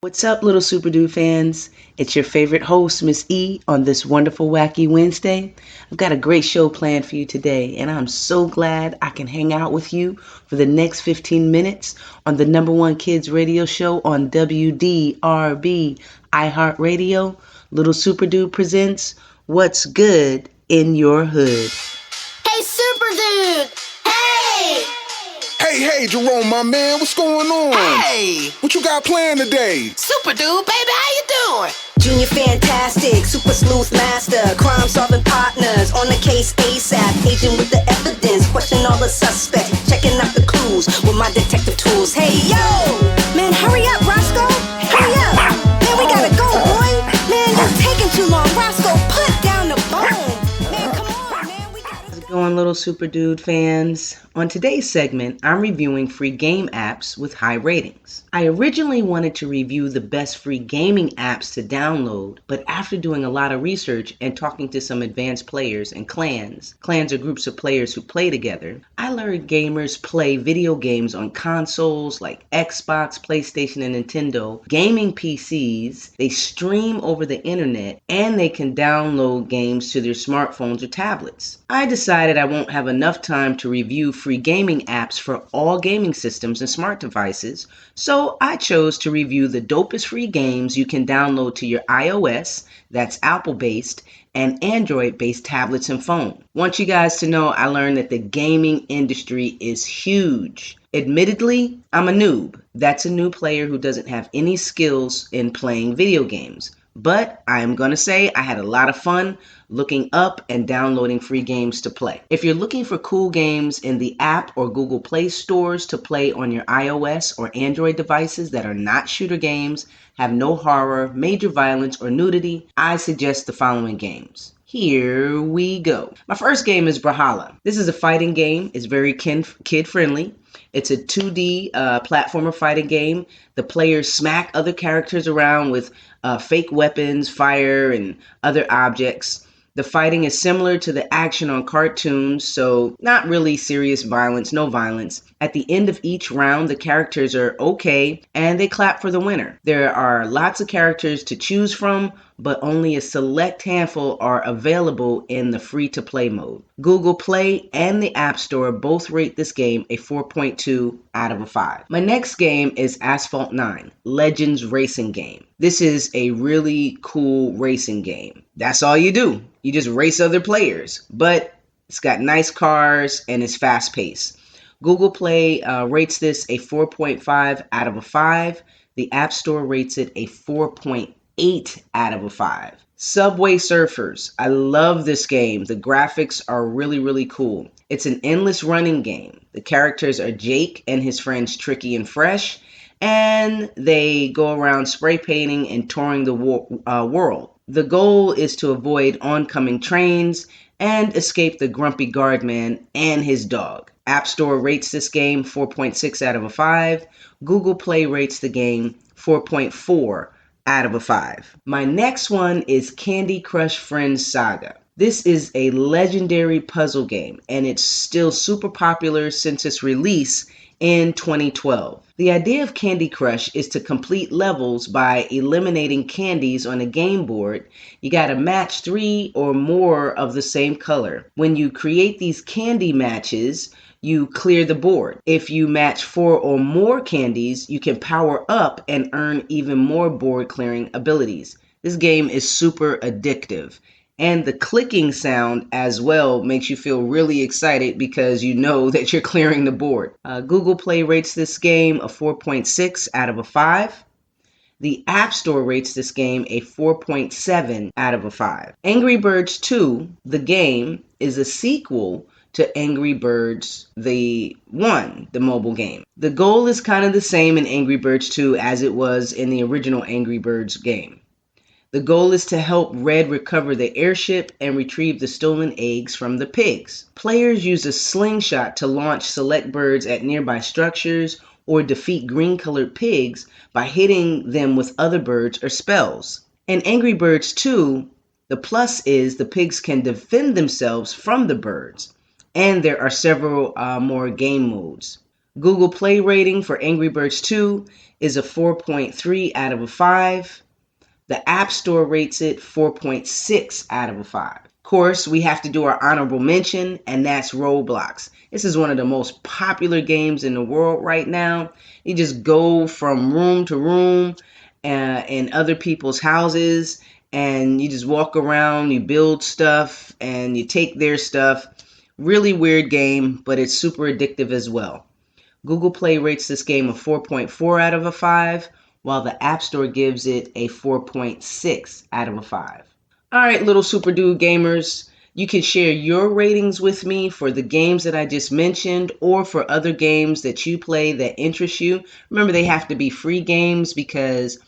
What's up, little Superdude fans? It's your favorite host, Miss E, on this wonderful, wacky Wednesday. I've got a great show planned for you today, and I'm so glad I can hang out with you for the next 15 minutes on the number one kids radio show on WDRB, iHeartRadio. Little Superdude presents What's Good in Your Hood. Hey, Superdude! Hey! Hey, Jerome, my man, what's going on? Hey! What you got planned today? Superdude, baby, how you doing? Junior Fantastic, Super Sleuth Master, crime-solving partners, on the case ASAP, agent with the evidence, question all the suspects, checking out the clues with my detective tools. Hey, yo! Man, hurry up, Roscoe! Hurry up! Man, we gotta go, boy! Man, you're taking too long. Roscoe, put down the phone! Man, come on, man, we gotta... How's it going, little Superdude fans? On today's segment, I'm reviewing free game apps with high ratings. I originally wanted to review the best free gaming apps to download, but after doing a lot of research and talking to some advanced players and clans are groups of players who play together, I learned gamers play video games on consoles like Xbox, PlayStation, and Nintendo, gaming PCs, they stream over the internet, and they can download games to their smartphones or tablets. I decided I won't have enough time to review free gaming apps for all gaming systems and smart devices, so I chose to review the dopest free games you can download to your iOS, that's Apple-based, and Android-based tablets and phone. Want you guys to know I learned that the gaming industry is huge. Admittedly, I'm a noob. That's a new player who doesn't have any skills in playing video games. But I am going to say I had a lot of fun looking up and downloading free games to play. If you're looking for cool games in the app or Google Play stores to play on your iOS or Android devices that are not shooter games, have no horror, major violence, or nudity, I suggest the following games. Here we go. My first game is Brawlhalla. This is a fighting game. It's very kid-friendly. It's a 2D platformer fighting game. The players smack other characters around with fake weapons, fire, and other objects. The fighting is similar to the action on cartoons, so not really serious violence, no violence. At the end of each round, the characters are okay, and they clap for the winner. There are lots of characters to choose from, but only a select handful are available in the free-to-play mode. Google Play and the App Store both rate this game a 4.2 out of 5. My next game is Asphalt 9, Legends Racing Game. This is a really cool racing game. That's all you do. You just race other players, but it's got nice cars and it's fast-paced. Google Play rates this a 4.5 out of 5. The App Store rates it a 4.8 out of 5. Subway Surfers. I love this game. The graphics are really, really cool. It's an endless running game. The characters are Jake and his friends Tricky and Fresh, and they go around spray painting and touring the world. The goal is to avoid oncoming trains and escape the grumpy guardman and his dog. App Store rates this game 4.6 out of 5. Google Play rates the game 4.4 out of 5. My next one is Candy Crush Friends Saga. This is a legendary puzzle game, and it's still super popular since its release in 2012. The idea of Candy Crush is to complete levels by eliminating candies on a game board. You gotta match 3 or more of the same color. When you create these candy matches, you clear the board. If you match 4 or more candies, you can power up and earn even more board clearing abilities. This game is super addictive. And the clicking sound as well makes you feel really excited because you know that you're clearing the board. Google Play rates this game a 4.6 out of 5. The App Store rates this game a 4.7 out of 5. Angry Birds 2, the game, is a sequel to Angry Birds the mobile game. The goal is kind of the same in Angry Birds 2 as it was in the original Angry Birds game. The goal is to help Red recover the airship and retrieve the stolen eggs from the pigs. Players use a slingshot to launch select birds at nearby structures or defeat green-colored pigs by hitting them with other birds or spells. In Angry Birds 2, the plus is the pigs can defend themselves from the birds, and there are several more game modes. Google Play rating for Angry Birds 2 is a 4.3 out of a 5. The App Store rates it 4.6 out of a 5. Of course, we have to do our honorable mention, and that's Roblox. This is one of the most popular games in the world right now. You just go from room to room in other people's houses, and you just walk around, you build stuff, and you take their stuff. Really weird game, but it's super addictive as well. Google Play rates this game a 4.4 out of a 5, while the App Store gives it a 4.6 out of a 5. All right, little Superdude gamers, you can share your ratings with me for the games that I just mentioned or for other games that you play that interest you. Remember, they have to be free games because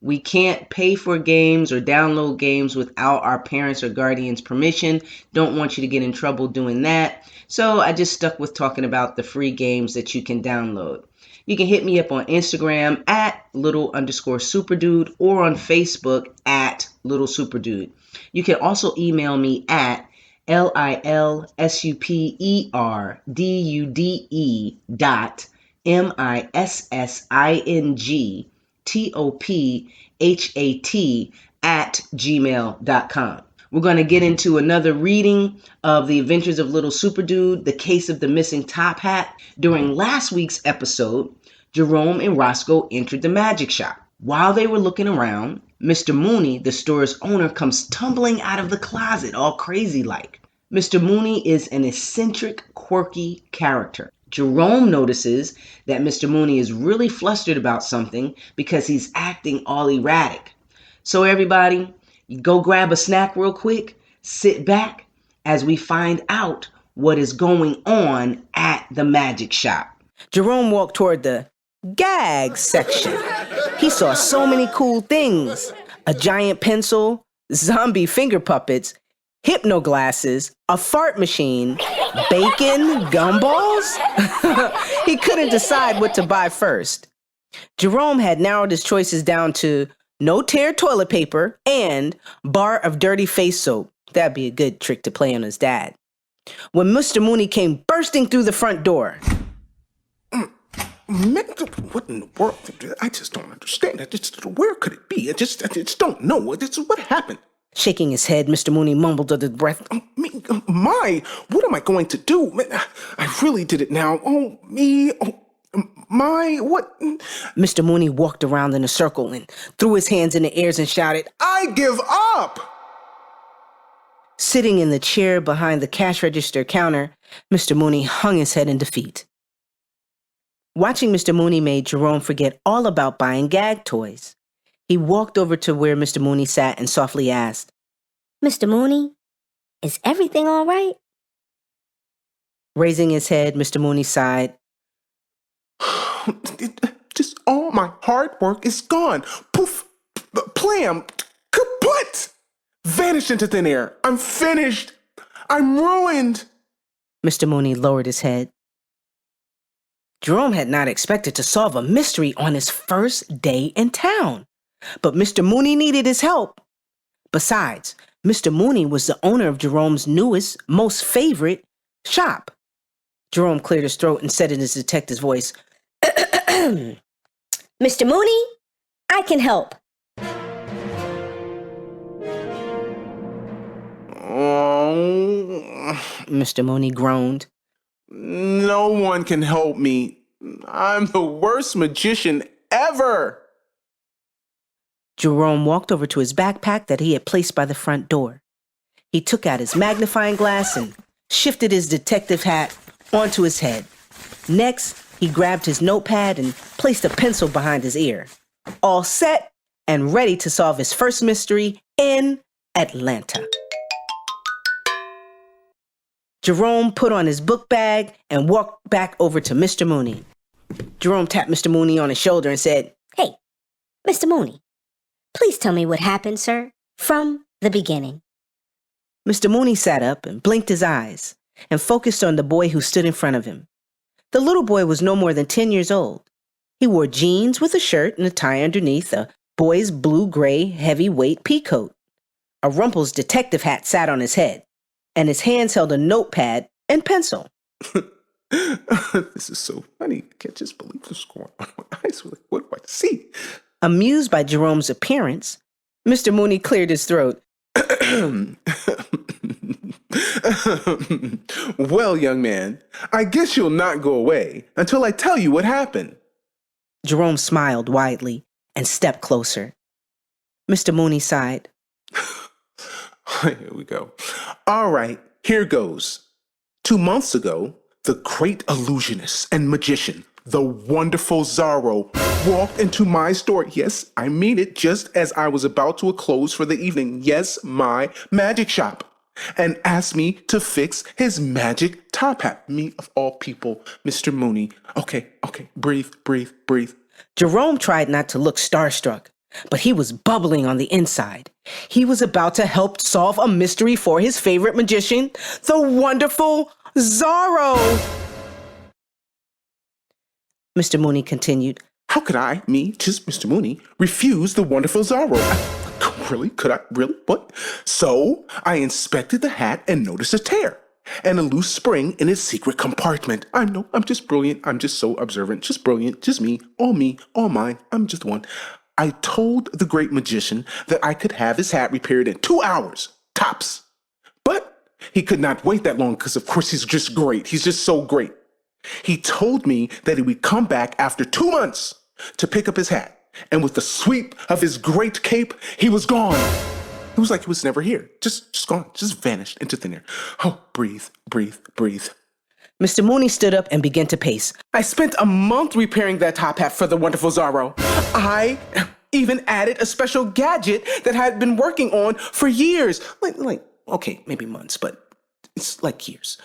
we can't pay for games or download games without our parents' or guardians' permission. Don't want you to get in trouble doing that. So I just stuck with talking about the free games that you can download. You can hit me up on Instagram at little_superdude or on Facebook at little superdude. You can also email me at LILSUPERDUDE.MISSINGTOPHAT We're going to get into another reading of The Adventures of Little Superdude, The Case of the Missing Top Hat. During last week's episode, Jerome and Roscoe entered the magic shop. While they were looking around, Mr. Mooney, the store's owner, comes tumbling out of the closet, all crazy-like. Mr. Mooney is an eccentric, quirky character. Jerome notices that Mr. Mooney is really flustered about something because he's acting all erratic. So everybody, you go grab a snack real quick, sit back as we find out what is going on at the magic shop. Jerome walked toward the gag section. He saw so many cool things. A giant pencil, zombie finger puppets, hypno glasses, a fart machine, bacon, gumballs. He couldn't decide what to buy first. Jerome had narrowed his choices down to no tear toilet paper and bar of dirty face soap. That'd be a good trick to play on his dad. When Mr. Mooney came bursting through the front door. Man, what in the world? I just don't understand. Where could it be? I just don't know. What happened? Shaking his head, Mr. Mooney mumbled under his breath. What am I going to do? Man, I really did it now. Oh, me. Oh, what? Mr. Mooney walked around in a circle and threw his hands in the air and shouted, I give up! Sitting in the chair behind the cash register counter, Mr. Mooney hung his head in defeat. Watching Mr. Mooney made Jerome forget all about buying gag toys. He walked over to where Mr. Mooney sat and softly asked, Mr. Mooney, is everything all right? Raising his head, Mr. Mooney sighed. Just all my hard work is gone. Poof, plam, kaput! Vanished into thin air. I'm finished. I'm ruined. Mr. Mooney lowered his head. Jerome had not expected to solve a mystery on his first day in town, but Mr. Mooney needed his help. Besides, Mr. Mooney was the owner of Jerome's newest, most favorite shop. Jerome cleared his throat and said in his detective's voice, Mr. Mooney, I can help. Oh, Mr. Mooney groaned. no one can help me. I'm the worst magician ever. Jerome walked over to his backpack that he had placed by the front door. He took out his magnifying glass and shifted his detective hat onto his head. Next, he grabbed his notepad and placed a pencil behind his ear. All set and ready to solve his first mystery in Atlanta. Jerome put on his book bag and walked back over to Mr. Mooney. Jerome tapped Mr. Mooney on his shoulder and said, Hey, Mr. Mooney, please tell me what happened, sir, from the beginning. Mr. Mooney sat up and blinked his eyes and focused on the boy who stood in front of him. The little boy was no more than 10 years old. He wore jeans with a shirt and a tie underneath a boy's blue-gray heavyweight peacoat. A Rumpel's detective hat sat on his head, and his hands held a notepad and pencil. This is so funny. I can't just believe what's going on. My eyes were like, what do I see? Amused by Jerome's appearance, Mr. Mooney cleared his throat. Well, young man, I guess you'll not go away until I tell you what happened. Jerome smiled widely and stepped closer. Mr. Mooney sighed. Here we go. All right, here goes. 2 months ago, the great illusionist and magician, the wonderful Zorro, walked into my store. Yes, I mean it, just as I was about to close for the evening. Yes, my magic shop. And asked me to fix his magic top hat. Me, of all people, Mr. Mooney. Okay, breathe. Jerome tried not to look starstruck, but he was bubbling on the inside. He was about to help solve a mystery for his favorite magician, the wonderful Zorro. Mr. Mooney continued. How could I, just Mr. Mooney, refuse the wonderful Zorro? Really? Could I? Really? What? So I inspected the hat and noticed a tear and a loose spring in its secret compartment. I know, I'm just brilliant. I'm just so observant. Just brilliant. Just me, all mine. I'm just one. I told the great magician that I could have his hat repaired in 2 hours, tops. But he could not wait that long because, of course, he's just great. He's just so great. He told me that he would come back after 2 months to pick up his hat. And with the sweep of his great cape, he was gone. It was like he was never here. Just gone. Just vanished into thin air. Oh, breathe. Mr. Mooney stood up and began to pace. I spent a month repairing that top hat for the wonderful Zorro. I even added a special gadget that I had been working on for years. Okay, maybe months, but it's like years.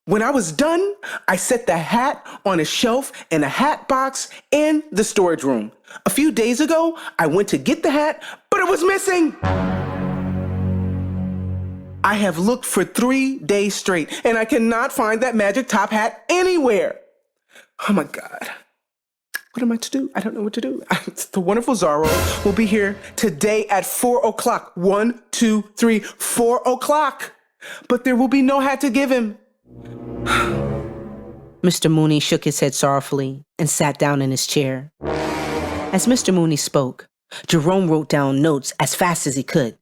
When I was done, I set the hat on a shelf in a hat box in the storage room. A few days ago, I went to get the hat, but it was missing. I have looked for 3 days straight, and I cannot find that magic top hat anywhere. Oh my God. What am I to do? I don't know what to do. The wonderful Zorro will be here today at 4 o'clock. 1, 2, 3, 4 o'clock. But there will be no hat to give him. Mr. Mooney shook his head sorrowfully and sat down in his chair. As Mr. Mooney spoke, Jerome wrote down notes as fast as he could.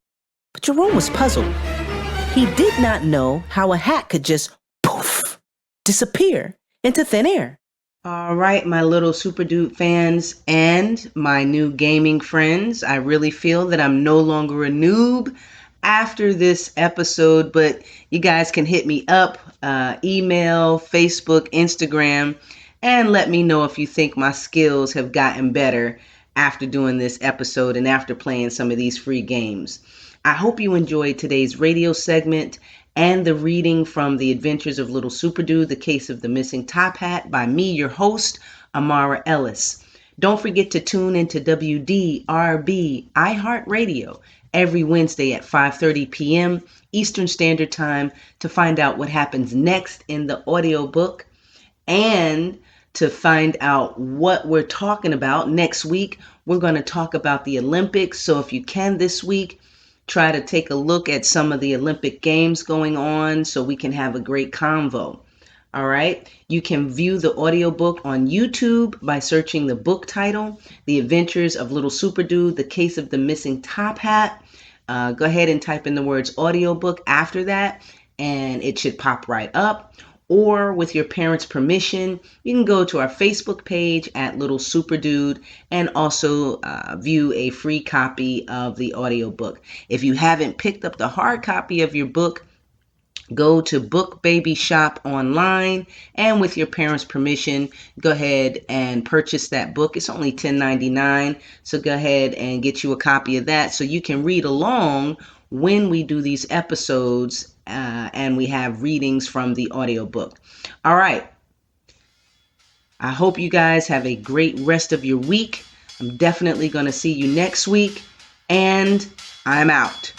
But Jerome was puzzled. He did not know how a hat could just poof, disappear into thin air. All right, my little Superdude fans and my new gaming friends, I really feel that I'm no longer a noob after this episode, but you guys can hit me up, email, Facebook, Instagram, and let me know if you think my skills have gotten better after doing this episode and after playing some of these free games. I hope you enjoyed today's radio segment and the reading from The Adventures of Little Superdude, The Case of the Missing Top Hat by me, your host, Amara Ellis. Don't forget to tune into WDRB iHeartRadio every Wednesday at 5:30 p.m. Eastern Standard Time to find out what happens next in the audiobook and to find out what we're talking about. Next week, we're going to talk about the Olympics. So if you can this week, try to take a look at some of the Olympic Games going on so we can have a great convo. All right. You can view the audiobook on YouTube by searching the book title, The Adventures of Little Superdude, The Case of the Missing Top Hat. Go ahead and type in the words audiobook after that, and it should pop right up. Or with your parents' permission, you can go to our Facebook page at Little Superdude and also view a free copy of the audiobook. If you haven't picked up the hard copy of your book, go to Book Baby Shop online, and with your parents' permission, go ahead and purchase that book. It's only $10.99, so go ahead and get you a copy of that so you can read along when we do these episodes and we have readings from the audiobook. All right. I hope you guys have a great rest of your week. I'm definitely going to see you next week, and I'm out.